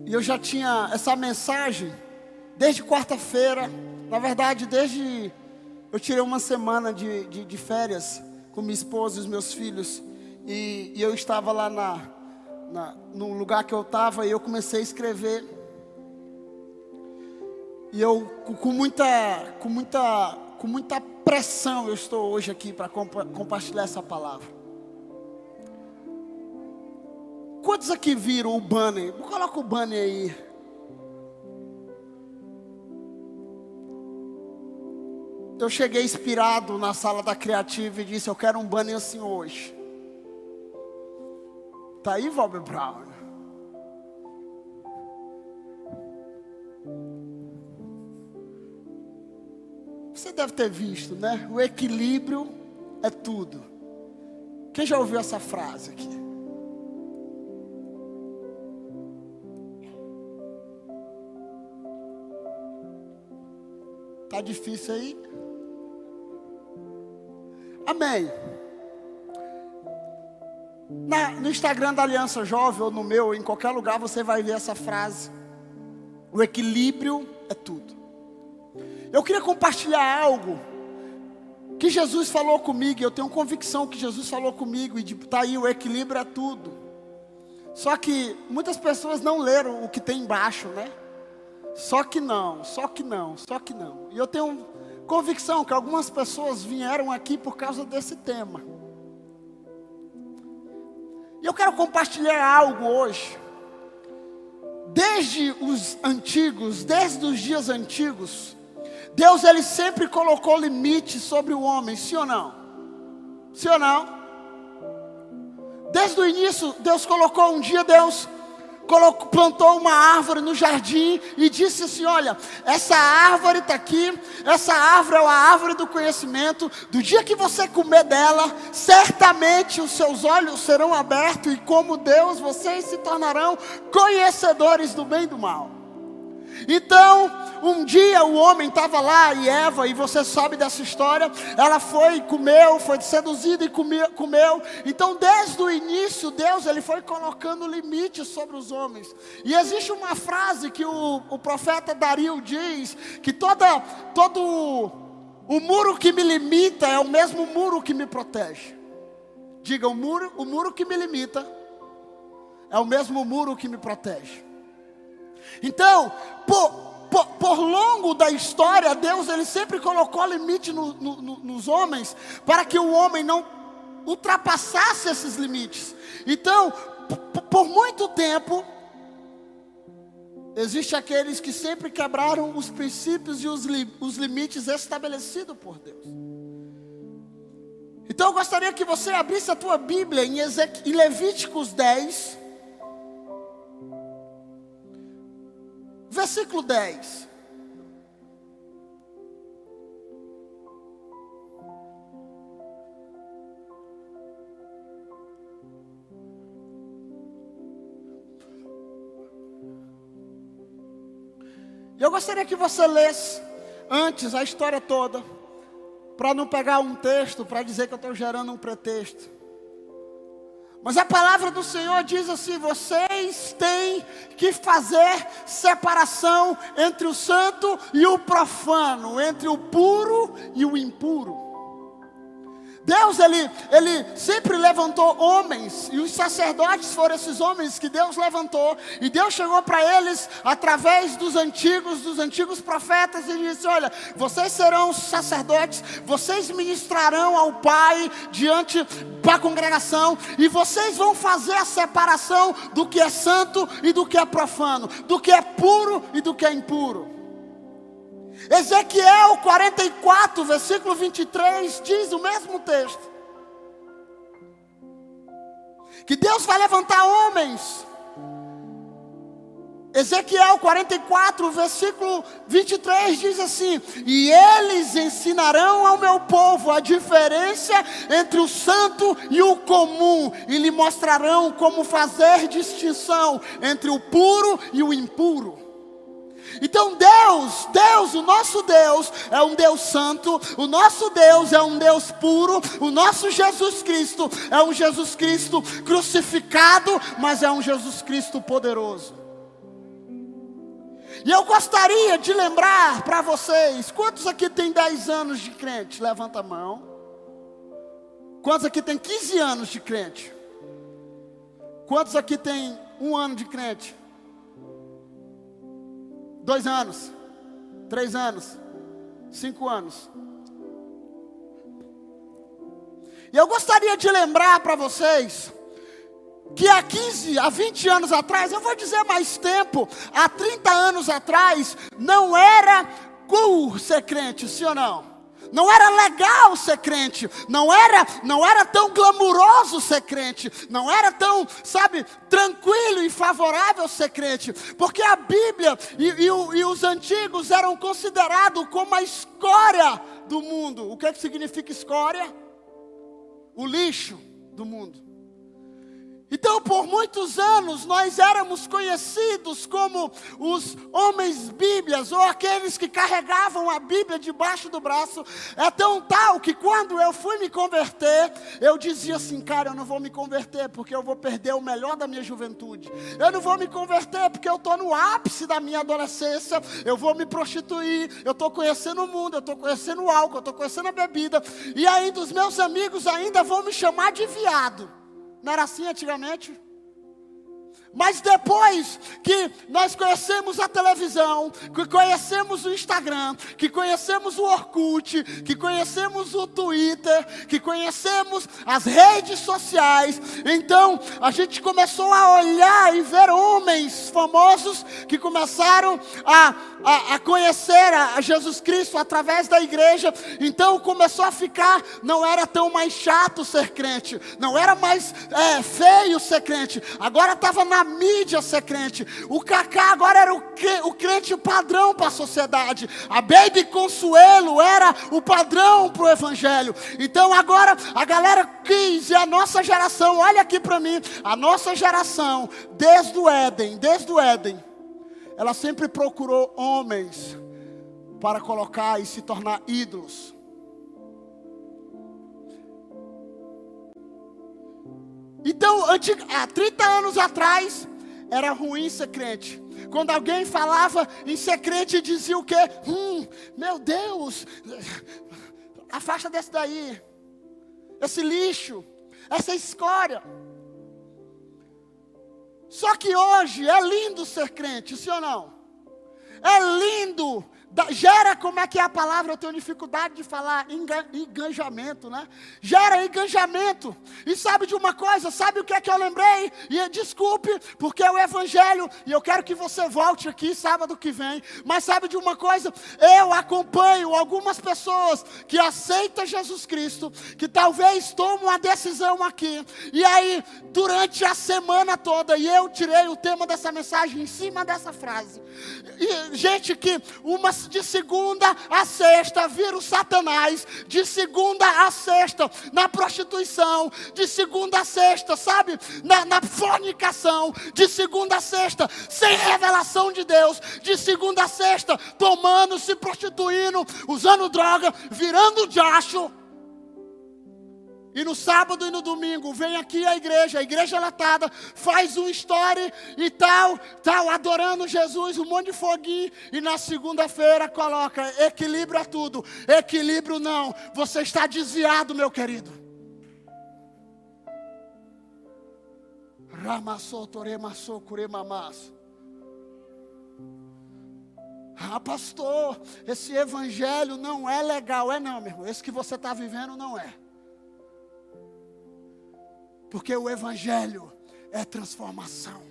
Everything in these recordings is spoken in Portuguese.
E eu já tinha essa mensagem desde quarta-feira. Na verdade, eu tirei uma semana de férias com minha esposa e os meus filhos. E eu estava lá no lugar que eu estava e eu comecei a escrever. E eu, com muita pressão, eu estou hoje aqui para compartilhar essa palavra. Quantos aqui viram o banner? Coloca o banner aí. Eu cheguei inspirado na sala da Criativa e disse: eu quero um banner assim hoje. Tá aí, Valber Brown? Você deve ter visto, né? O equilíbrio é tudo. Quem já ouviu essa frase aqui? Tá difícil aí? Amém. No Instagram da Aliança Jovem, ou no meu, ou em qualquer lugar, você vai ver essa frase. O equilíbrio é tudo. Eu queria compartilhar algo que Jesus falou comigo. Eu tenho convicção que Jesus falou comigo. E tá aí, o equilíbrio é tudo. Só que muitas pessoas não leram o que tem embaixo, né? Só que não. E eu tenho convicção que algumas pessoas vieram aqui por causa desse tema. E eu quero compartilhar algo hoje. Desde os antigos, desde os dias antigos, Deus, ele sempre colocou limites sobre o homem, sim ou não? Sim ou não? Desde o início, Deus colocou, um dia Deus plantou uma árvore no jardim e disse assim: olha, essa árvore está aqui, essa árvore é a árvore do conhecimento. Do dia que você comer dela, certamente os seus olhos serão abertos e como Deus, vocês se tornarão conhecedores do bem e do mal. Então, um dia o homem estava lá, e Eva, e você sabe dessa história, ela foi seduzida e comeu. Então, desde o início, Deus, ele foi colocando limites sobre os homens. E existe uma frase que o profeta Dario diz, que todo o muro que me limita é o mesmo muro que me protege. Diga, o muro que me limita é o mesmo muro que me protege. Então, por longo da história, Deus, ele sempre colocou limite nos homens, para que o homem não ultrapassasse esses limites. Então, por muito tempo, existem aqueles que sempre quebraram os princípios e os limites estabelecidos por Deus. Então eu gostaria que você abrisse a tua Bíblia em Levíticos 10, versículo 10. Eu gostaria que você lesse antes a história toda, para não pegar um texto para dizer que eu estou gerando um pretexto. Mas a palavra do Senhor diz assim: vocês têm que fazer separação entre o santo e o profano, entre o puro e o impuro. Deus, ele sempre levantou homens, e os sacerdotes foram esses homens que Deus levantou, e Deus chegou para eles através dos antigos profetas, e disse: olha, vocês serão sacerdotes, vocês ministrarão ao Pai diante da congregação, e vocês vão fazer a separação do que é santo e do que é profano, do que é puro e do que é impuro. Ezequiel 44, versículo 23, diz o mesmo texto, que Deus vai levantar homens. Ezequiel 44, versículo 23 diz assim: e eles ensinarão ao meu povo a diferença entre o santo e o comum, e lhe mostrarão como fazer distinção entre o puro e o impuro. Então Deus, o nosso Deus é um Deus santo, o nosso Deus é um Deus puro, o nosso Jesus Cristo é um Jesus Cristo crucificado, mas é um Jesus Cristo poderoso. E eu gostaria de lembrar para vocês, quantos aqui tem 10 anos de crente? Levanta a mão. Quantos aqui tem 15 anos de crente? Quantos aqui tem 1 ano de crente? 2 anos? 3 anos? 5 anos? E eu gostaria de lembrar para vocês que há 15, há 20 anos atrás, eu vou dizer mais tempo, há 30 anos atrás, não era cool ser crente, sim ou não? Não era legal ser crente, não era tão glamuroso ser crente, não era tão, sabe, tranquilo e favorável ser crente, porque a Bíblia e os antigos eram considerados como a escória do mundo. O que significa escória? O lixo do mundo. Então, por muitos anos, nós éramos conhecidos como os homens bíblias, ou aqueles que carregavam a Bíblia debaixo do braço. É tão tal que quando eu fui me converter, eu dizia assim, cara, eu não vou me converter porque eu vou perder o melhor da minha juventude. Eu não vou me converter porque eu estou no ápice da minha adolescência, eu vou me prostituir, eu estou conhecendo o mundo, eu estou conhecendo o álcool, eu estou conhecendo a bebida, e ainda os meus amigos ainda vão me chamar de viado. Não era assim antigamente? Mas depois que nós conhecemos a televisão, que conhecemos o Instagram, que conhecemos o Orkut, que conhecemos o Twitter, que conhecemos as redes sociais, então a gente começou a olhar e ver homens famosos que começaram a conhecer a Jesus Cristo através da igreja. Então começou a ficar, não era tão mais chato ser crente, não era mais feio ser crente, agora estava na mídia ser crente. O Kaká agora era o crente padrão para a sociedade. A Baby Consuelo era o padrão para o evangelho. Então agora a galera quis, e a nossa geração, olha aqui para mim, a nossa geração, desde o Éden, ela sempre procurou homens para colocar e se tornar ídolos. Então, há 30 anos atrás, era ruim ser crente. Quando alguém falava em ser crente, dizia o quê? Meu Deus, afasta desse daí, esse lixo, essa escória. Só que hoje é lindo ser crente, sim ou não? É lindo. Gera, como é que é a palavra? Eu tenho dificuldade de falar, engajamento, né? Gera engajamento. E sabe de uma coisa? Sabe o que é que eu lembrei? E desculpe, porque é o evangelho, e eu quero que você volte aqui sábado que vem. Mas sabe de uma coisa? Eu acompanho algumas pessoas que aceitam Jesus Cristo, que talvez tomam uma decisão aqui, e aí durante a semana toda, e eu tirei o tema dessa mensagem em cima dessa frase. E gente que de segunda a sexta vira o Satanás, de segunda a sexta na prostituição, de segunda a sexta, sabe, na fornicação, de segunda a sexta sem revelação de Deus, de segunda a sexta tomando, se prostituindo, usando droga, virando diacho. E no sábado e no domingo, vem aqui a igreja latada, faz um story e tal, adorando Jesus, um monte de foguinho. E na segunda-feira coloca, equilíbrio é tudo, equilíbrio não, você está desviado, meu querido. Pastor, esse evangelho não é legal. É não, meu irmão, esse que você está vivendo não é. Porque o evangelho é transformação.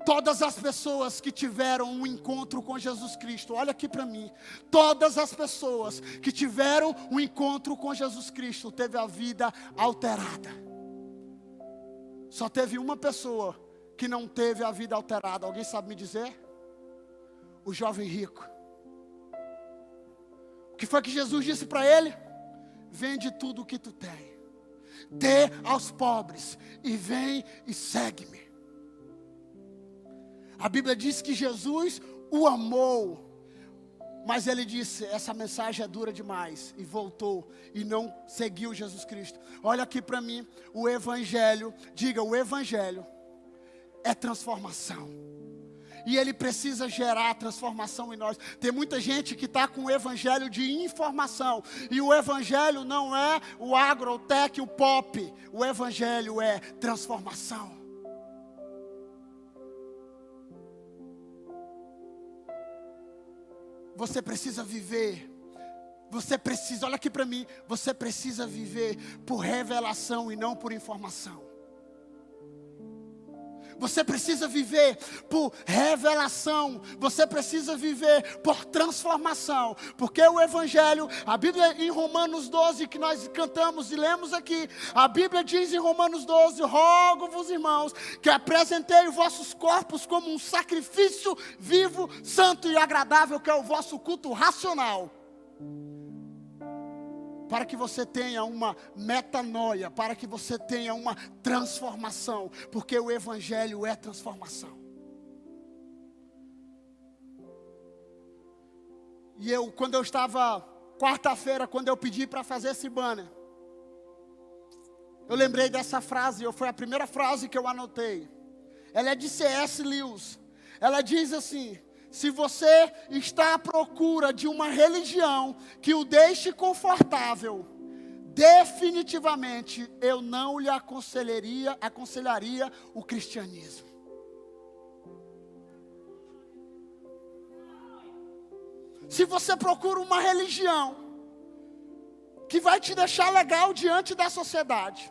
Todas as pessoas que tiveram um encontro com Jesus Cristo, olha aqui para mim, todas as pessoas que tiveram um encontro com Jesus Cristo, teve a vida alterada. Só teve uma pessoa que não teve a vida alterada, alguém sabe me dizer? O jovem rico. O que foi que Jesus disse para ele? Vende tudo o que tu tem, dê aos pobres e vem e segue-me. A Bíblia diz que Jesus o amou, mas ele disse, essa mensagem é dura demais, e voltou e não seguiu Jesus Cristo. Olha aqui para mim, o evangelho, diga, o evangelho é transformação. E ele precisa gerar transformação em nós. Tem muita gente que está com o evangelho de informação. E o evangelho não é o agro, o tech, o pop. O evangelho é transformação. Você precisa viver. Você precisa, olha aqui para mim. Você precisa viver por revelação e não por informação. Você precisa viver por revelação. Você precisa viver por transformação. Porque o Evangelho, a Bíblia em Romanos 12, que nós cantamos e lemos aqui. A Bíblia diz em Romanos 12, rogo-vos, irmãos, que apresentei os vossos corpos como um sacrifício vivo, santo e agradável, que é o vosso culto racional. Para que você tenha uma metanoia, para que você tenha uma transformação, porque o Evangelho é transformação. E quando eu estava, quarta-feira, quando eu pedi para fazer esse banner, eu lembrei dessa frase, foi a primeira frase que eu anotei. Ela é de C.S. Lewis. Ela diz assim: se você está à procura de uma religião que o deixe confortável, definitivamente eu não lhe aconselharia o cristianismo. Se você procura uma religião que vai te deixar legal diante da sociedade,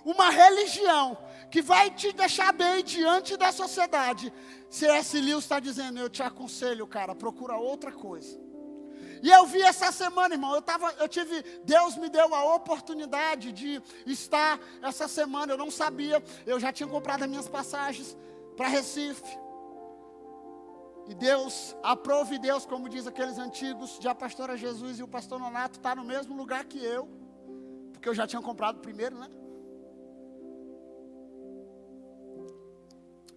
uma religião que vai te deixar bem diante da sociedade, C.S. Lewis está dizendo, eu te aconselho, cara, procura outra coisa. E eu vi essa semana, irmão, Deus me deu a oportunidade de estar essa semana, eu não sabia, eu já tinha comprado as minhas passagens para Recife. E Deus, aprove Deus, como diz aqueles antigos, de a pastora Jesus e o pastor Nonato está no mesmo lugar que eu, porque eu já tinha comprado primeiro, né?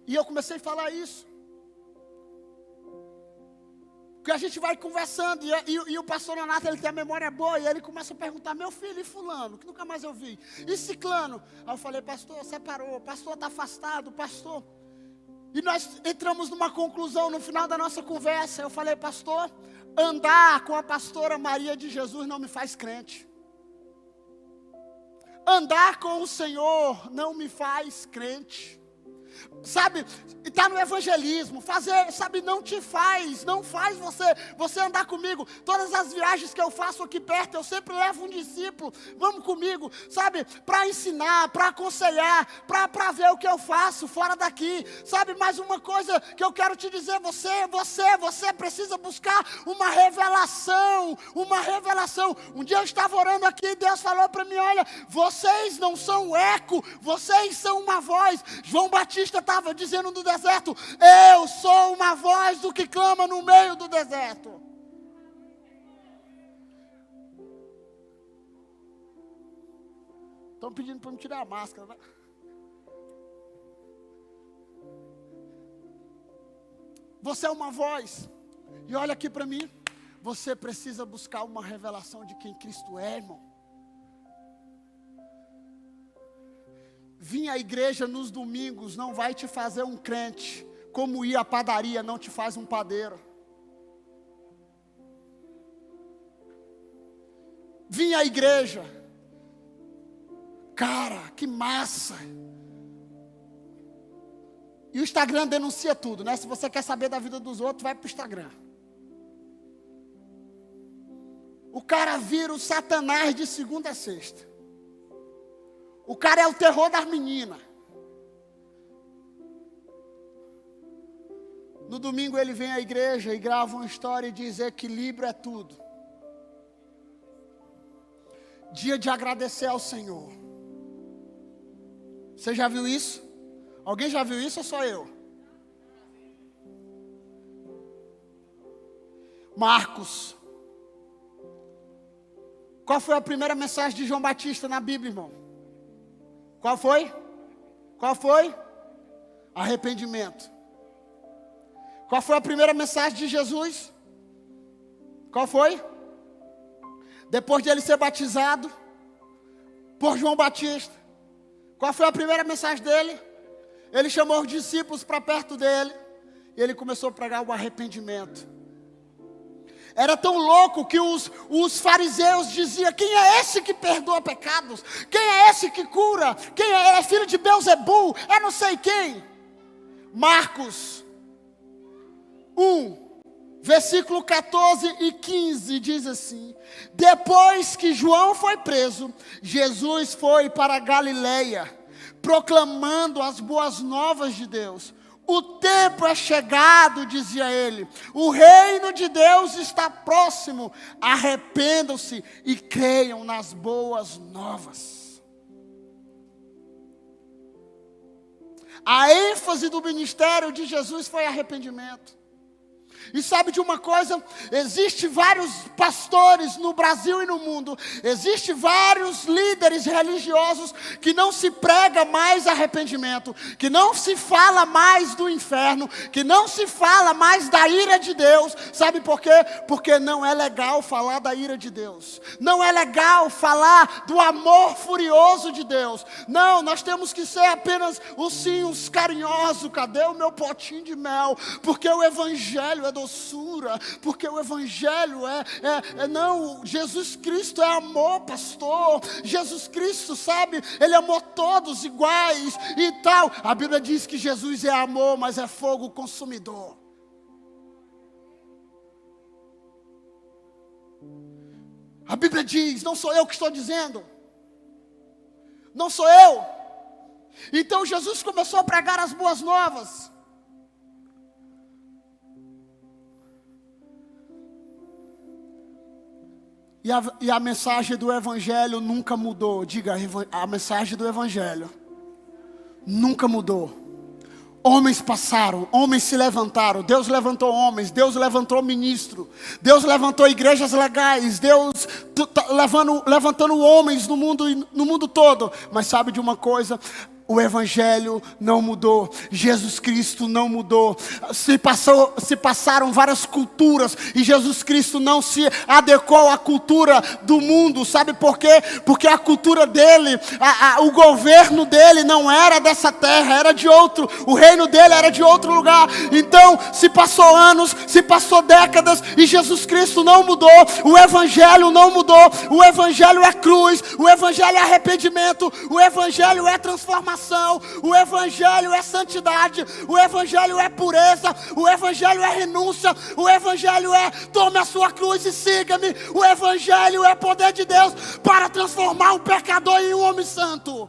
E eu comecei a falar isso. Porque a gente vai conversando, e o pastor Nonato, ele tem a memória boa, e ele começa a perguntar, meu filho, e fulano, que nunca mais eu vi? E ciclano? Aí eu falei, pastor, separou, pastor está afastado, pastor. E nós entramos numa conclusão no final da nossa conversa. Eu falei, pastor, andar com a pastora Maria de Jesus não me faz crente. Andar com o Senhor não me faz crente. Sabe, está no evangelismo, fazer, sabe, não faz você andar comigo. Todas as viagens que eu faço aqui perto, eu sempre levo um discípulo, vamos comigo, sabe, para ensinar, para aconselhar, para ver o que eu faço fora daqui, sabe. Mas uma coisa que eu quero te dizer, você precisa buscar uma revelação. Um dia eu estava orando aqui e Deus falou para mim, olha, vocês não são eco, vocês são uma voz. João Batista estava dizendo no deserto, eu sou uma voz do que clama no meio do deserto. Estão pedindo para me tirar a máscara, né? Você é uma voz. E olha aqui para mim, você precisa buscar uma revelação de quem Cristo é, irmão. Vir à igreja nos domingos não vai te fazer um crente, como ir à padaria não te faz um padeiro. Vir à igreja, cara, que massa. E o Instagram denuncia tudo, né? Se você quer saber da vida dos outros, vai para o Instagram. O cara vira o Satanás de segunda a sexta. O cara é o terror das meninas. No domingo ele vem à igreja e grava uma história e diz, equilíbrio é tudo. Dia de agradecer ao Senhor. Você já viu isso? Alguém já viu isso ou só eu? Marcos. Qual foi a primeira mensagem de João Batista na Bíblia, irmão? Qual foi? Arrependimento. Qual foi a primeira mensagem de Jesus? Qual foi? Depois de ele ser batizado por João Batista. Qual foi a primeira mensagem dele? Ele chamou os discípulos para perto dele E ele começou a pregar o arrependimento. Era tão louco que os fariseus diziam: quem é esse que perdoa pecados? Quem é esse que cura? Quem é? Ele é filho de Belzebu? É não sei quem. Marcos 1, versículo 14 e 15 diz assim: depois que João foi preso, Jesus foi para a Galileia, proclamando as boas novas de Deus. O tempo é chegado, dizia ele, o reino de Deus está próximo, arrependam-se e creiam nas boas novas. A ênfase do ministério de Jesus foi arrependimento. E sabe de uma coisa? Existem vários pastores no Brasil e no mundo. Existem vários líderes religiosos que não se prega mais arrependimento, que não se fala mais do inferno, que não se fala mais da ira de Deus. Sabe por quê? Porque não é legal falar da ira de Deus. Não é legal falar do amor furioso de Deus. Não, nós temos que ser apenas os carinhosos. Cadê o meu potinho de mel? Porque o evangelho é doçura, porque o evangelho não, Jesus Cristo é amor, pastor. Jesus Cristo, sabe, ele amou todos iguais e tal. A Bíblia diz que Jesus é amor, mas é fogo consumidor. A Bíblia diz, não sou eu que estou dizendo, não sou eu. Então Jesus começou a pregar as boas novas. E a mensagem do evangelho nunca mudou. Diga, a mensagem do evangelho nunca mudou. Homens passaram, homens se levantaram. Deus levantou homens, Deus levantou ministro, Deus levantou igrejas legais, Deus levantando homens no mundo todo. Mas sabe de uma coisa? O evangelho não mudou, Jesus Cristo não mudou. Se passaram várias culturas e Jesus Cristo não se adequou à cultura do mundo. Sabe por quê? Porque a cultura dele, o governo dele não era dessa terra, era de outro. O reino dele era de outro lugar. Então se passou anos, se passou décadas e Jesus Cristo não mudou. O evangelho não mudou. O evangelho é cruz, o evangelho é arrependimento, o evangelho é transformação. O evangelho é santidade, o evangelho é pureza, o evangelho é renúncia, o evangelho é tome a sua cruz e siga-me. O evangelho é poder de Deus para transformar um pecador em um homem santo.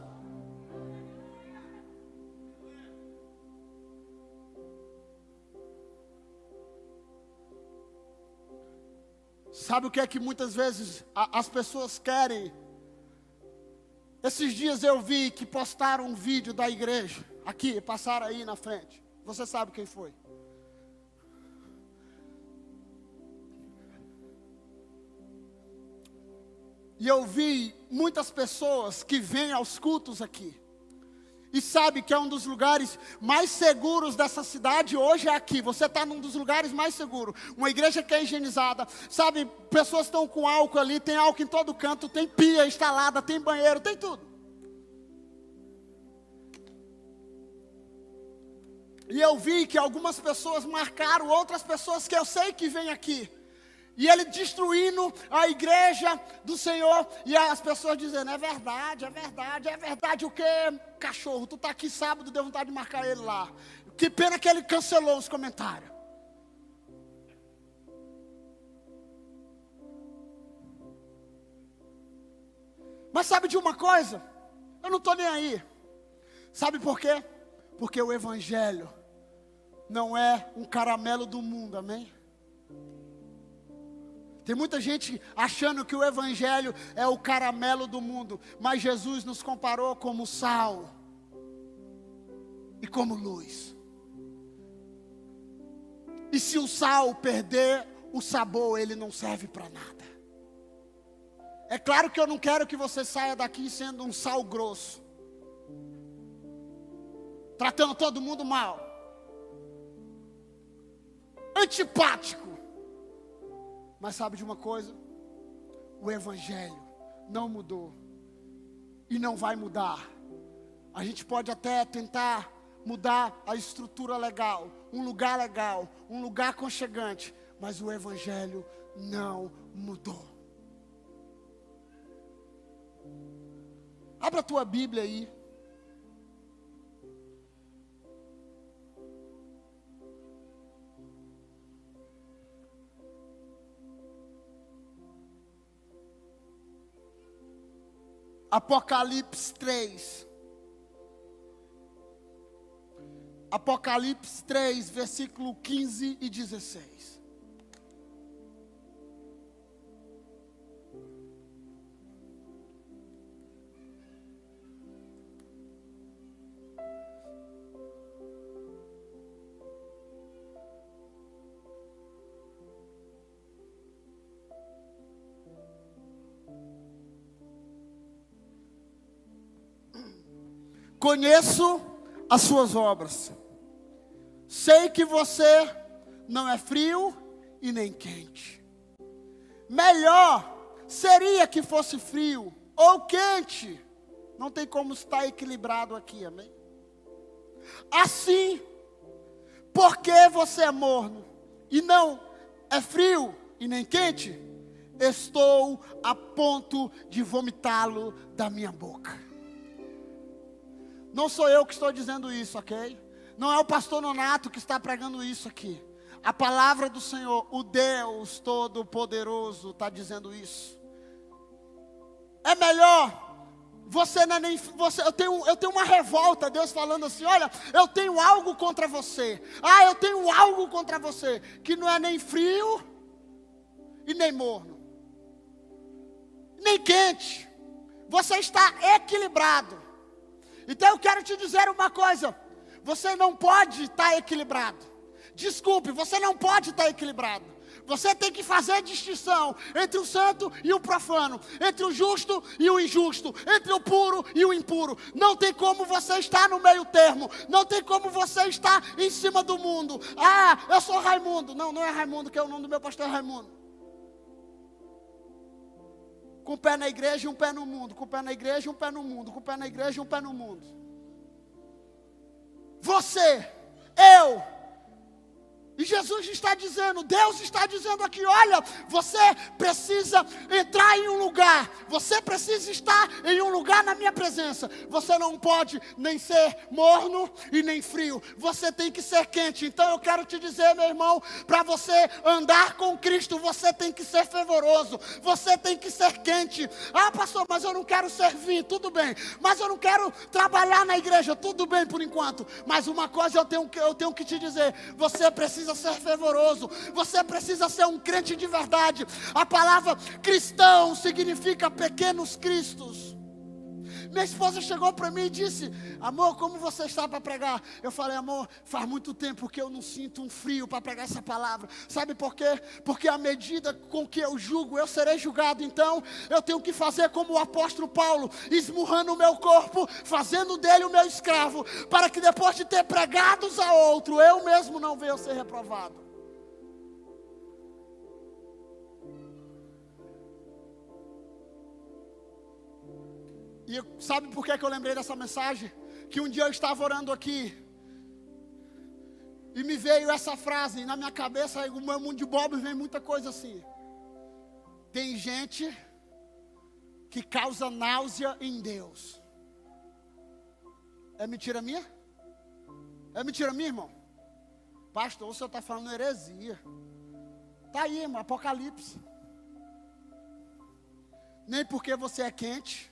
Sabe o que é que muitas vezes as pessoas querem? Esses dias eu vi que postaram um vídeo da igreja, aqui, passaram aí na frente. Você sabe quem foi? E eu vi muitas pessoas que vêm aos cultos aqui. E sabe que é um dos lugares mais seguros dessa cidade hoje é aqui. Você está num dos lugares mais seguros. Uma igreja que é higienizada. Sabe, pessoas estão com álcool ali, tem álcool em todo canto, tem pia instalada, tem banheiro, tem tudo. E eu vi que algumas pessoas marcaram outras pessoas que eu sei que vêm aqui. E ele destruindo a igreja do Senhor. E as pessoas dizendo, é verdade, é verdade, é verdade. O que, cachorro? Tu está aqui sábado, deu vontade de marcar ele lá. Que pena que ele cancelou os comentários. Mas sabe de uma coisa? Eu não estou nem aí. Sabe por quê? Porque o evangelho não é um caramelo do mundo, amém? Tem muita gente achando que o evangelho é o caramelo do mundo, mas Jesus nos comparou como sal e como luz. E se o sal perder o sabor, ele não serve para nada. É claro que eu não quero que você saia daqui sendo um sal grosso, tratando todo mundo mal, antipático. Mas sabe de uma coisa? O evangelho não mudou e não vai mudar. A gente pode até tentar mudar a estrutura legal. um lugar legal, um lugar aconchegante, mas o evangelho não mudou. Abra a tua Bíblia aí. Apocalipse 3. Apocalipse 3, versículo 15 e 16. Conheço as suas obras. Sei que você não é frio e nem quente. Melhor seria que fosse frio ou quente. Não tem como estar equilibrado aqui, amém? Assim, porque você é morno e não é frio e nem quente, estou a ponto de vomitá-lo da minha boca. Não sou eu que estou dizendo isso, ok? Não é o pastor Nonato que está pregando isso aqui. A palavra do Senhor, o Deus Todo-Poderoso, está dizendo isso. É melhor, você não é nem, você, eu tenho uma revolta, Deus falando assim, olha, eu tenho algo contra você. Eu tenho algo contra você, que não é nem frio e nem morno, nem quente. Você está equilibrado. Então eu quero te dizer uma coisa, você não pode estar equilibrado. Desculpe, você não pode estar equilibrado. Você tem que fazer distinção entre o santo e o profano, entre o justo e o injusto, entre o puro e o impuro. Não tem como você estar no meio termo, não tem como você estar em cima do mundo. Eu sou Raimundo. Não, não é Raimundo, que é o nome do meu pastor, é Raimundo. Com um pé na igreja e um pé no mundo. Com um pé na igreja e um pé no mundo. Com um pé na igreja e um pé no mundo. Você, eu. E Jesus está dizendo, Deus está dizendo aqui, olha, você precisa entrar em um lugar, você precisa estar em um lugar na minha presença. Você não pode nem ser morno e nem frio, você tem que ser quente. Então eu quero te dizer, meu irmão, para você andar com Cristo, você tem que ser fervoroso, você tem que ser quente. Pastor, mas eu não quero servir, tudo bem, mas eu não quero trabalhar na igreja, tudo bem por enquanto. Mas uma coisa eu tenho que te dizer, você precisa ser fervoroso, você precisa ser um crente de verdade. A palavra cristão significa pequenos cristos. Minha esposa chegou para mim e disse, amor, como você está para pregar? Eu falei, amor, faz muito tempo que eu não sinto um frio para pregar essa palavra. Sabe por quê? Porque à medida com que eu julgo, eu serei julgado. Então, eu tenho que fazer como o apóstolo Paulo, esmurrando o meu corpo, fazendo dele o meu escravo, para que depois de ter pregado a outro, eu mesmo não venha ser reprovado. E sabe por que eu lembrei dessa mensagem? Que um dia eu estava orando aqui, e me veio essa frase, e na minha cabeça, o meu mundo de Bob, vem muita coisa assim. Tem gente que causa náusea em Deus. É mentira minha? É mentira minha, irmão? Pastor, o senhor está falando heresia. Está aí, irmão, Apocalipse. Nem porque você é quente,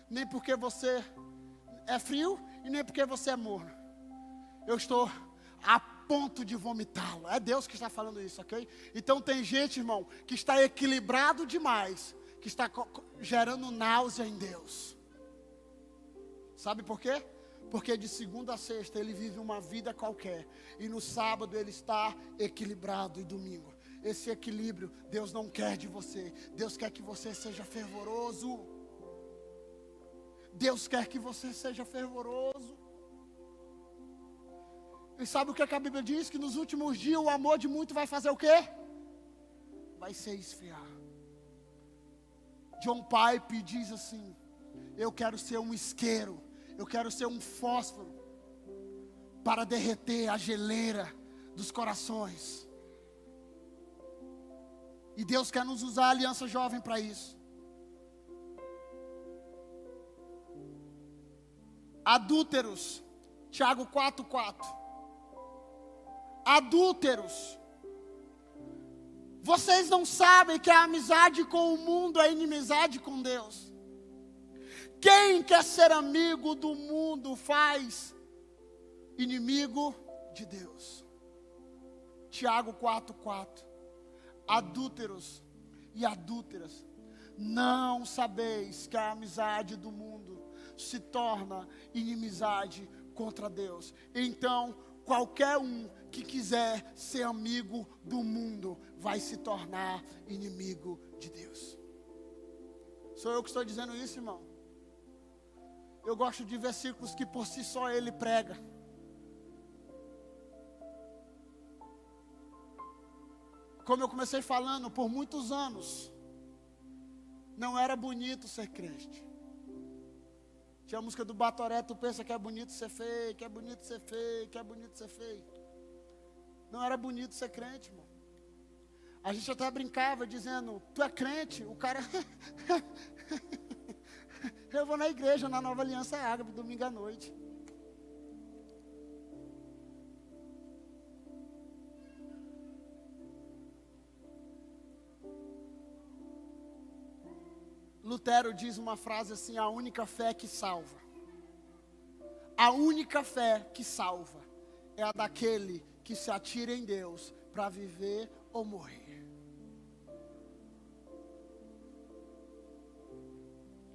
nem porque você é frio e nem porque você é morno. Eu estou a ponto de vomitá-lo. É Deus que está falando isso, ok? Então tem gente, irmão, que está equilibrado demais, que está gerando náusea em Deus. Sabe por quê? Porque de segunda a sexta ele vive uma vida qualquer, e no sábado ele está equilibrado, e domingo. Esse equilíbrio Deus não quer de você. Deus quer que você seja fervoroso. Deus quer que você seja fervoroso. E sabe o que a Bíblia diz? Que nos últimos dias o amor de muito vai fazer o quê? Vai se esfriar. John Piper diz assim: eu quero ser um isqueiro, eu quero ser um fósforo para derreter a geleira dos corações. E Deus quer nos usar a Aliança Jovem para isso. Adúlteros, Tiago 4:4. Adúlteros, vocês não sabem que a amizade com o mundo é inimizade com Deus? Quem quer ser amigo do mundo faz inimigo de Deus. Tiago 4:4. Adúlteros e adúlteras, não sabeis que a amizade do mundo se torna inimizade contra Deus? Então, qualquer um que quiser ser amigo do mundo vai se tornar inimigo de Deus. Sou eu que estou dizendo isso, irmão? Eu gosto de versículos que por si só ele prega. Como eu comecei falando, por muitos anos, não era bonito ser crente. Tinha a música do Batoré, tu pensa que é bonito ser feio, que é bonito ser feio, que é bonito ser feio. Não era bonito ser crente, irmão. A gente até brincava dizendo, tu é crente? O cara, eu vou na igreja, na Nova Aliança Ágape, domingo à noite. Lutero diz uma frase assim: a única fé que salva. A única fé que salva é a daquele que se atira em Deus para viver ou morrer.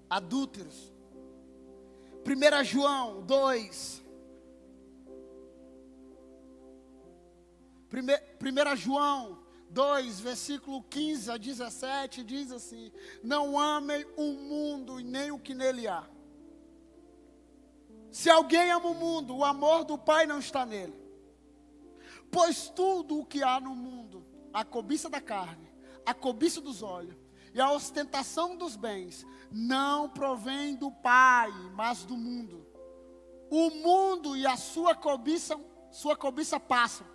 Adúlteros. 1 João 2. 1 João 2, versículo 15 a 17, diz assim: não amem o mundo e nem o que nele há. Se alguém ama o mundo, o amor do Pai não está nele. Pois tudo o que há no mundo, a cobiça da carne, a cobiça dos olhos e a ostentação dos bens, não provém do Pai, mas do mundo. O mundo e a sua cobiça passam,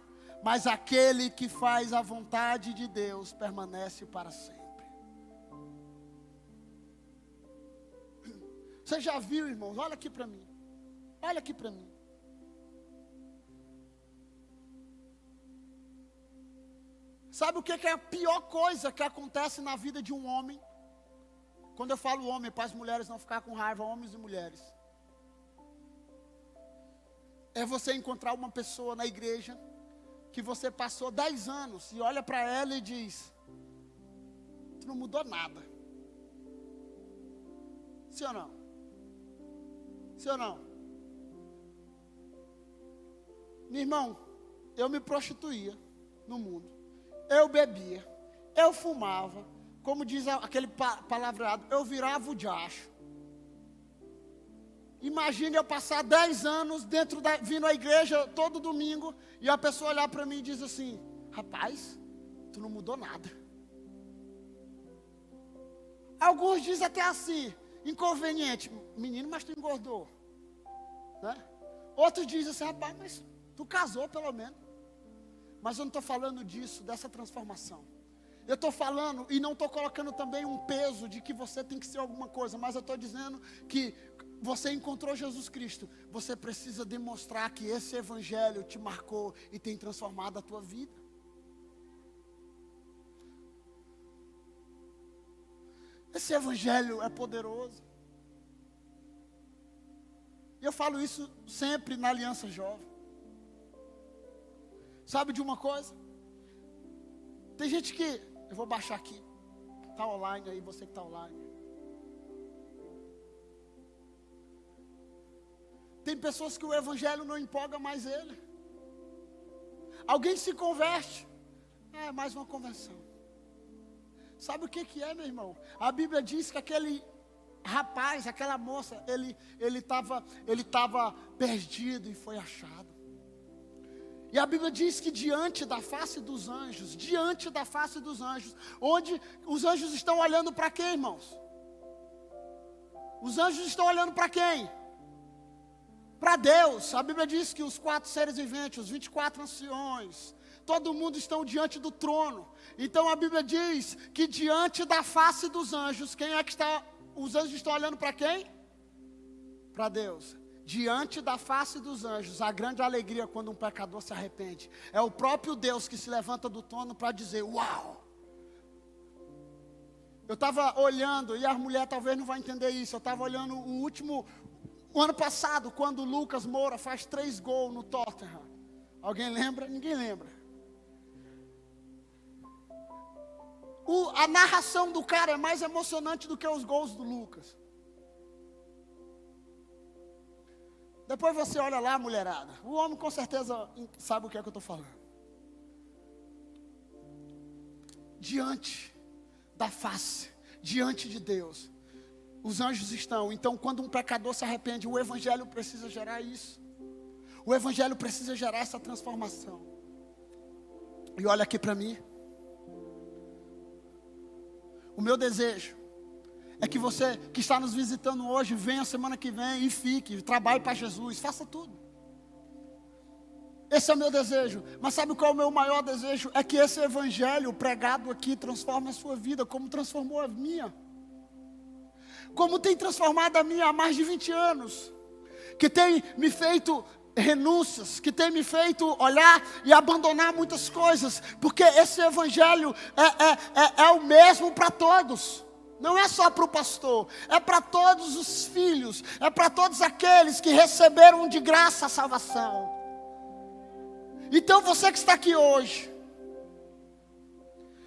mas aquele que faz a vontade de Deus permanece para sempre. Você já viu, irmãos? Olha aqui para mim. Olha aqui para mim. Sabe o que é a pior coisa que acontece na vida de um homem? Quando eu falo homem, para as mulheres não ficar com raiva, homens e mulheres. É você encontrar uma pessoa na igreja que você passou 10 anos e olha para ela e diz: tu não mudou nada. Sim ou não? Sim ou não? Meu irmão, eu me prostituía no mundo. Eu bebia, eu fumava, como diz aquele palavreado, eu virava o diacho. Imagine eu passar 10 anos vindo à igreja todo domingo, e a pessoa olhar para mim e diz assim: rapaz, tu não mudou nada. Alguns dizem até assim, inconveniente, menino, mas tu engordou, né? Outros dizem assim: rapaz, mas tu casou pelo menos. Mas eu não estou falando disso, dessa transformação. Eu estou falando, e não estou colocando também um peso de que você tem que ser alguma coisa, mas eu estou dizendo que você encontrou Jesus Cristo, você precisa demonstrar que esse evangelho te marcou e tem transformado a tua vida. Esse evangelho é poderoso. E eu falo isso sempre na Aliança Jovem. Sabe de uma coisa? Tem gente que, eu vou baixar aqui, está online aí, você que está online. Tem pessoas que o evangelho não empolga mais ele. Alguém se converte, é mais uma conversão. Sabe o que é, meu irmão? A Bíblia diz que aquele rapaz, aquela moça, ele estava perdido e foi achado. E a Bíblia diz que diante da face dos anjos, onde os anjos estão olhando para quem, irmãos? Os anjos estão olhando para quem? Para Deus. A Bíblia diz que os 4 seres viventes, os 24 anciões, todo mundo está diante do trono. Então a Bíblia diz que diante da face dos anjos, quem é que está? Os anjos estão olhando para quem? Para Deus. Diante da face dos anjos, a grande alegria quando um pecador se arrepende. É o próprio Deus que se levanta do trono para dizer, uau! Eu estava olhando, e a mulher talvez não vai entender isso, eu estava olhando o ano passado, quando o Lucas Moura faz 3 gols no Tottenham. Alguém lembra? Ninguém lembra. A narração do cara é mais emocionante do que os gols do Lucas. Depois você olha lá, mulherada. O homem com certeza sabe o que é que eu estou falando. Diante da face, diante de Deus, os anjos estão. Então, quando um pecador se arrepende, o Evangelho precisa gerar isso. O Evangelho precisa gerar essa transformação. E olha aqui para mim. O meu desejo é que você que está nos visitando hoje, venha semana que vem e fique, trabalhe para Jesus, faça tudo. Esse é o meu desejo. Mas sabe qual é o meu maior desejo? É que esse evangelho pregado aqui transforme a sua vida, como transformou a minha. Como tem transformado a minha há mais de 20 anos. Que tem me feito renúncias, que tem me feito olhar e abandonar muitas coisas. Porque esse evangelho é o mesmo para todos. Não é só para o pastor, é para todos os filhos, é para todos aqueles que receberam de graça a salvação. Então você que está aqui hoje,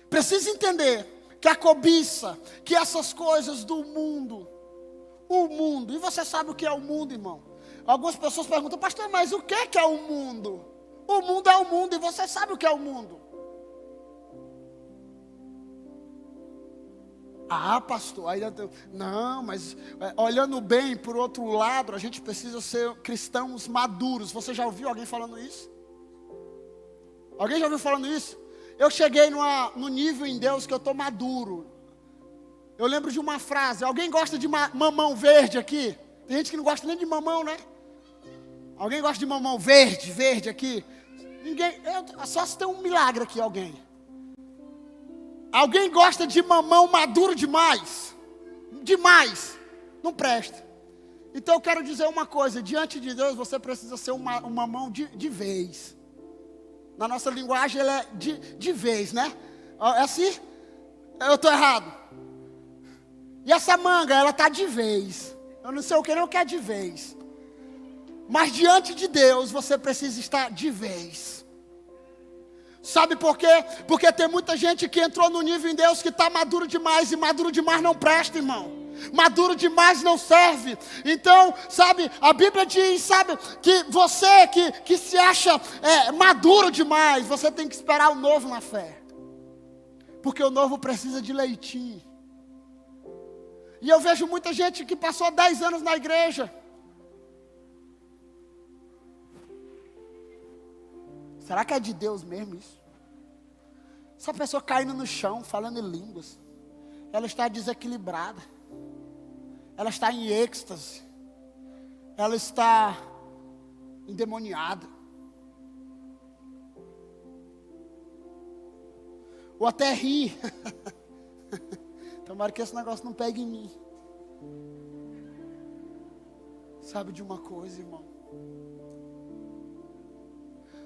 precisa entender que a cobiça, que essas coisas do mundo, e você sabe o que é o mundo, irmão? Algumas pessoas perguntam, pastor, mas o que é o mundo? O mundo é o mundo e você sabe o que é o mundo. Ah, pastor, não, mas olhando bem por outro lado, a gente precisa ser cristãos maduros. Você já ouviu alguém falando isso? Alguém já ouviu falando isso? Eu cheguei no nível em Deus que eu estou maduro. Eu lembro de uma frase, alguém gosta de mamão verde aqui? Tem gente que não gosta nem de mamão, né? Alguém gosta de mamão verde aqui? Ninguém, só se tem um milagre aqui, alguém. Alguém gosta de mamão maduro demais? Demais. Não presta. Então eu quero dizer uma coisa. Diante de Deus você precisa ser um mamão de vez. Na nossa linguagem ele é de vez, né? É assim? Eu estou errado. E essa manga, ela está de vez. Eu não sei o que não quer de vez. Mas diante de Deus você precisa estar de vez. Sabe por quê? Porque tem muita gente que entrou no nível em Deus que está maduro demais. E maduro demais não presta, irmão. Maduro demais não serve. Então, sabe, a Bíblia diz, sabe, que você que se acha maduro demais, você tem que esperar o novo na fé. Porque o novo precisa de leitinho. E eu vejo muita gente que passou 10 anos na igreja. Será que é de Deus mesmo isso? Essa pessoa caindo no chão, falando em línguas. Ela está desequilibrada. Ela está em êxtase. Ela está endemoniada. Ou até ri. Tomara que esse negócio não pegue em mim. Sabe de uma coisa, irmão?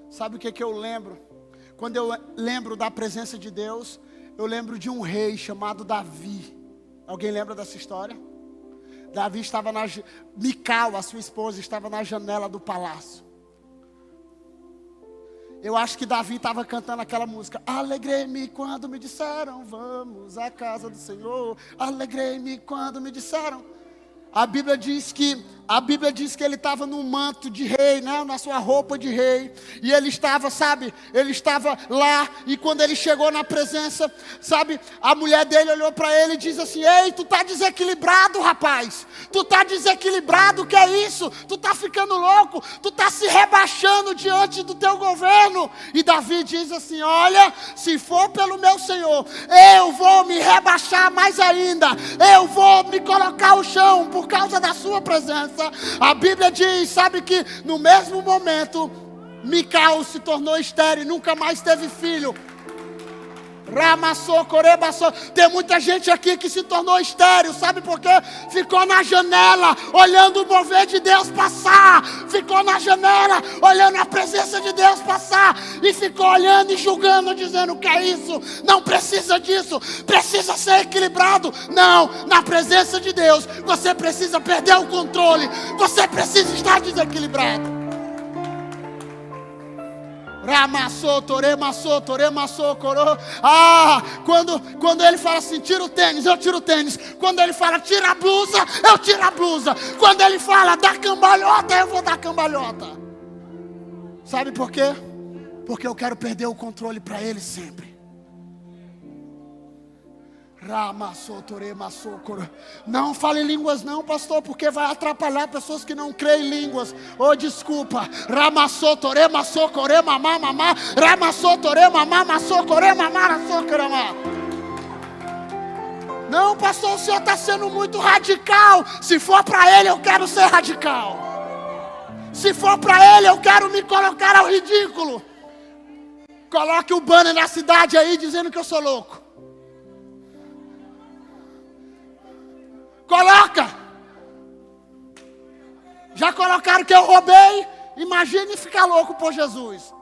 Sabe o que eu lembro? Quando eu lembro da presença de Deus, eu lembro de um rei chamado Davi. Alguém lembra dessa história? Davi estava Mical, a sua esposa, estava na janela do palácio. Eu acho que Davi estava cantando aquela música. Alegrei-me quando me disseram, vamos à casa do Senhor. Alegrei-me quando me disseram. A Bíblia diz que ele estava num manto de rei, né? Na sua roupa de rei. E ele estava, sabe, ele estava lá. E quando ele chegou na presença, sabe, a mulher dele olhou para ele e disse assim: ei, tu tá desequilibrado, rapaz. Tu tá desequilibrado, o que é isso? Tu tá ficando louco. Tu tá se rebaixando diante do teu governo. E Davi diz assim: olha, se for pelo meu Senhor, eu vou me rebaixar mais ainda. Eu vou me colocar ao chão por causa da sua presença. A Bíblia diz, sabe, que no mesmo momento Mical se tornou estéril, nunca mais teve filho. Ramassou, corebassou. Tem muita gente aqui que se tornou estéril, sabe por quê? Ficou na janela, olhando o mover de Deus passar. Ficou na janela, olhando a presença de Deus passar. E ficou olhando e julgando, dizendo que é isso. Não precisa disso, precisa ser equilibrado. Não, na presença de Deus, você precisa perder o controle. Você precisa estar desequilibrado. Ramassou, toremassou, coro. Quando ele fala assim, tira o tênis, eu tiro o tênis. Quando ele fala, tira a blusa, eu tiro a blusa. Quando ele fala, dá cambalhota, eu vou dar cambalhota. Sabe por quê? Porque eu quero perder o controle para ele sempre. Não fale línguas não, pastor, porque vai atrapalhar pessoas que não creem em línguas. Oh, desculpa. Não, pastor, o senhor está sendo muito radical. Se for para ele, eu quero ser radical. Se for para ele, eu quero me colocar ao ridículo. Coloque o banner na cidade aí dizendo que eu sou louco. Coloca. Já colocaram que eu roubei? Imagine ficar louco por Jesus.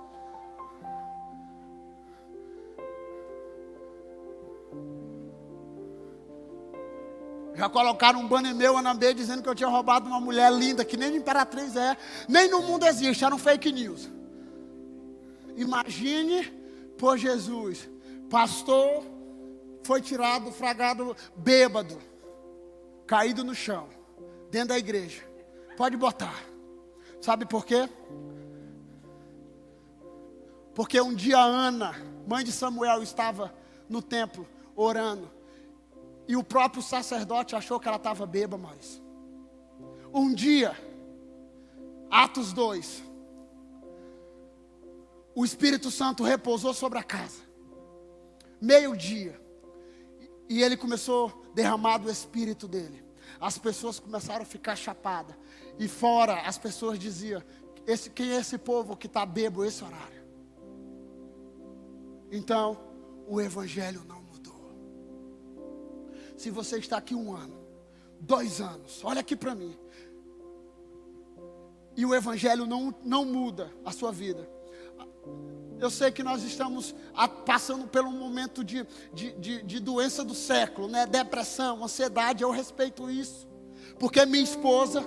Já colocaram um banner meu na B dizendo que eu tinha roubado uma mulher linda, que nem imperatriz é, nem no mundo existe, era um fake news. Imagine por Jesus. Pastor foi tirado, fragado, bêbado, caído no chão, dentro da igreja. Pode botar. Sabe por quê? Porque um dia Ana, mãe de Samuel, estava no templo orando. E o próprio sacerdote achou que ela estava bêbada, Maurício. Um dia, Atos 2, o Espírito Santo repousou sobre a casa. Meio-dia. E ele começou a derramar do Espírito dele. As pessoas começaram a ficar chapadas. E fora, as pessoas diziam, quem é esse povo que está bêbado esse horário? Então, o Evangelho não mudou. Se você está aqui 1 ano, 2 anos, olha aqui para mim. E o Evangelho não muda a sua vida. Eu sei que nós estamos passando por um momento de doença do século, né? Depressão, ansiedade, eu respeito isso. Porque minha esposa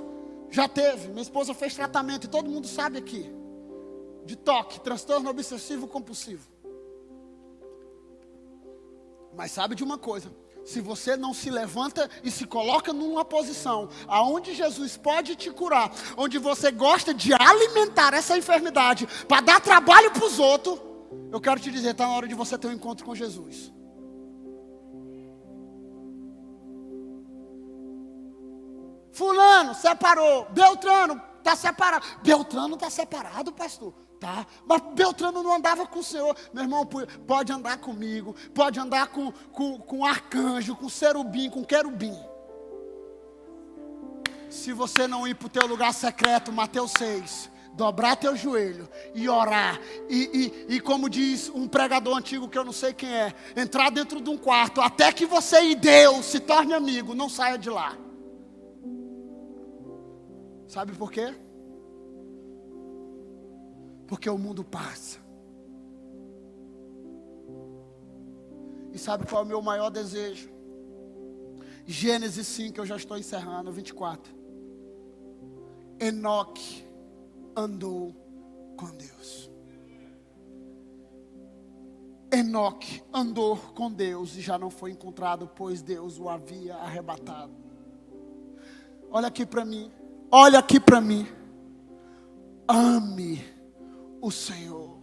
já teve, minha esposa fez tratamento, e todo mundo sabe aqui. De TOC, transtorno obsessivo compulsivo. Mas sabe de uma coisa? Se você não se levanta e se coloca numa posição aonde Jesus pode te curar, onde você gosta de alimentar essa enfermidade para dar trabalho para os outros, eu quero te dizer, está na hora de você ter um encontro com Jesus. Fulano separou, Beltrano está separado. Beltrano está separado, pastor? Tá, mas Beltrano não andava com o Senhor. Meu irmão, pode andar comigo, pode andar com arcanjo, com serubim, com querubim. Se você não ir para o teu lugar secreto, Mateus 6, dobrar teu joelho e orar, e como diz um pregador antigo que eu não sei quem é, entrar dentro de um quarto, até que você e Deus se torne amigo, não saia de lá. Sabe por quê? Porque o mundo passa. E sabe qual é o meu maior desejo? Gênesis 5, eu já estou encerrando, 24. Enoque andou com Deus. Enoque andou com Deus e já não foi encontrado, pois Deus o havia arrebatado. Olha aqui para mim. Olha aqui para mim. Ame o Senhor.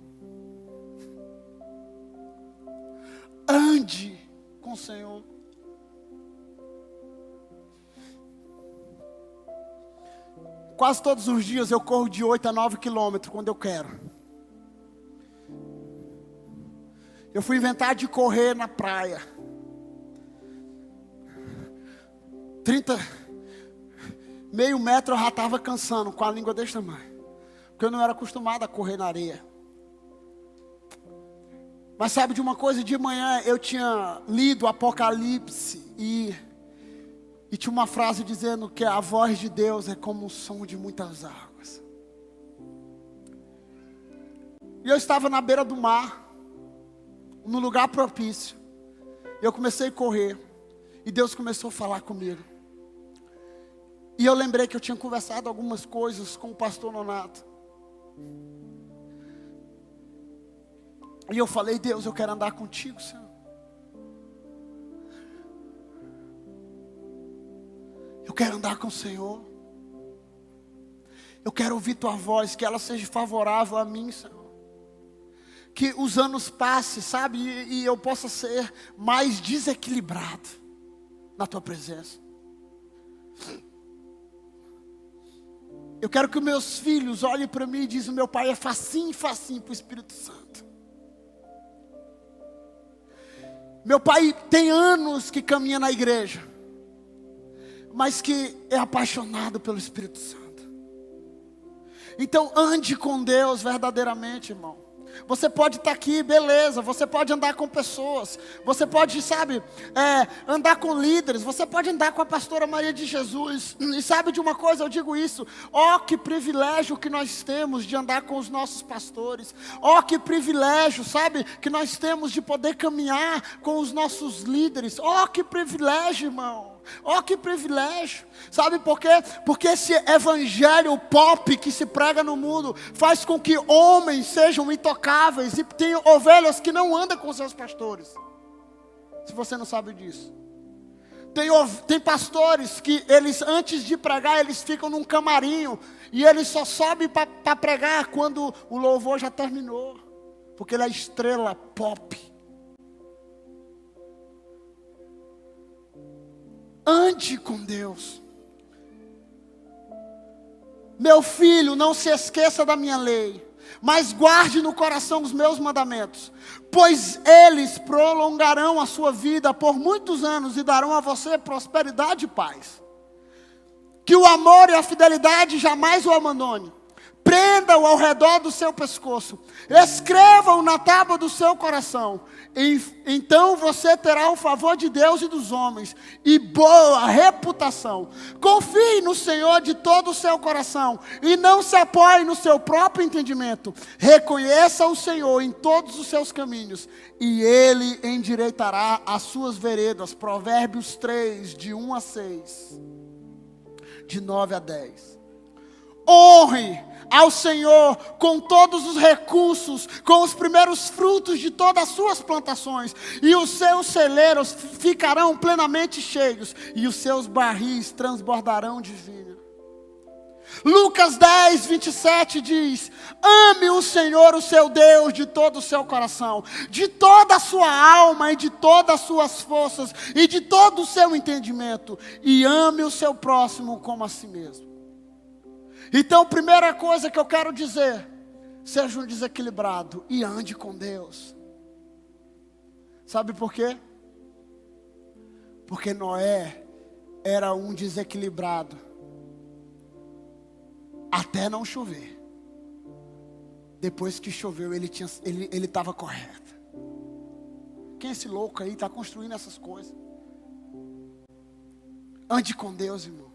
Ande com o Senhor. Quase todos os dias eu corro de 8 a 9 quilômetros quando eu quero. Eu fui inventar de correr na praia. 30, meio metro eu já estava cansando, com a língua desse tamanho. porque eu não era acostumado a correr na areia. Mas sabe de uma coisa? De manhã eu tinha lido o Apocalipse e tinha uma frase dizendo que a voz de Deus é como o som de muitas águas. E eu estava na beira do mar, num lugar propício. Eu comecei a correr e Deus começou a falar comigo. E eu lembrei que eu tinha conversado algumas coisas com o pastor Nonato. E eu falei: Deus, eu quero andar contigo, Senhor. Eu quero andar com o Senhor. Eu quero ouvir tua voz, que ela seja favorável a mim, Senhor. Que os anos passem, sabe, e eu possa ser mais desequilibrado na tua presença. Eu quero que os meus filhos olhem para mim e dizem: meu pai é facinho para o Espírito Santo. Meu pai tem anos que caminha na igreja, mas que é apaixonado pelo Espírito Santo. Então ande com Deus verdadeiramente, irmão. Você pode estar aqui, beleza. Você pode andar com pessoas. Você pode, sabe, andar com líderes. Você pode andar com a pastora Maria de Jesus. E sabe de uma coisa, eu digo isso: ó, que privilégio que nós temos de andar com os nossos pastores. Ó, que privilégio, sabe, que nós temos de poder caminhar com os nossos líderes. Ó, que privilégio, irmão. Oh, que privilégio. Sabe por quê? Porque esse evangelho pop que se prega no mundo faz com que homens sejam intocáveis e tenham ovelhas que não andam com seus pastores. Se você não sabe disso, tem pastores que eles, antes de pregar, eles ficam num camarinho e eles só sobem para pregar quando o louvor já terminou, porque ele é estrela pop. Ande com Deus. Meu filho, não se esqueça da minha lei, mas guarde no coração os meus mandamentos, pois eles prolongarão a sua vida por muitos anos e darão a você prosperidade e paz. Que o amor e a fidelidade jamais o abandone. Prenda-o ao redor do seu pescoço, escreva-o na tábua do seu coração. Então você terá o favor de Deus e dos homens, e boa reputação. Confie no Senhor de todo o seu coração, e não se apoie no seu próprio entendimento. Reconheça o Senhor em todos os seus caminhos, e Ele endireitará as suas veredas. Provérbios 3, de 1 a 6, de 9 a 10. Honre ao Senhor com todos os recursos, com os primeiros frutos de todas as suas plantações, e os seus celeiros ficarão plenamente cheios, e os seus barris transbordarão de vinho. Lucas 10, 27 diz: ame o Senhor, o seu Deus, de todo o seu coração, de toda a sua alma e de todas as suas forças e de todo o seu entendimento, e ame o seu próximo como a si mesmo. Então, primeira coisa que eu quero dizer: seja um desequilibrado e ande com Deus. Sabe por quê? Porque Noé era um desequilibrado até não chover. Depois que choveu, ele estava correto. Quem é esse louco aí? Está construindo essas coisas. Ande com Deus, irmão.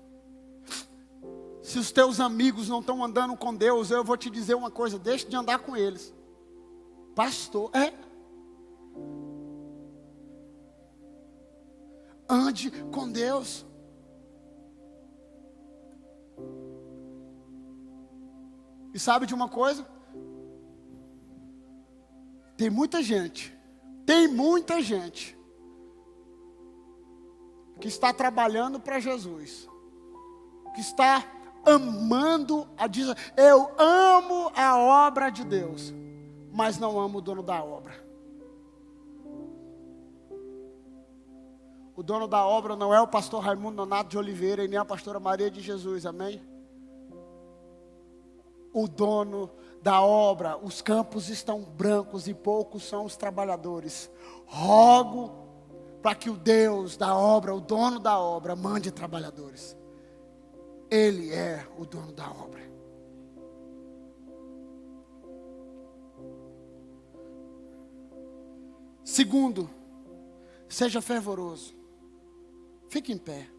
Se os teus amigos não estão andando com Deus, eu vou te dizer uma coisa: deixe de andar com eles. Pastor, ande com Deus. E sabe de uma coisa? Tem muita gente que está trabalhando para Jesus, que está amando eu amo a obra de Deus, mas não amo o dono da obra. O dono da obra não é o pastor Raimundo Nonato de Oliveira e nem a pastora Maria de Jesus, amém? O dono da obra, os campos estão brancos e poucos são os trabalhadores. Rogo para que o Deus da obra, o dono da obra, mande trabalhadores. Ele é o dono da obra. Segundo, seja fervoroso. Fique em pé.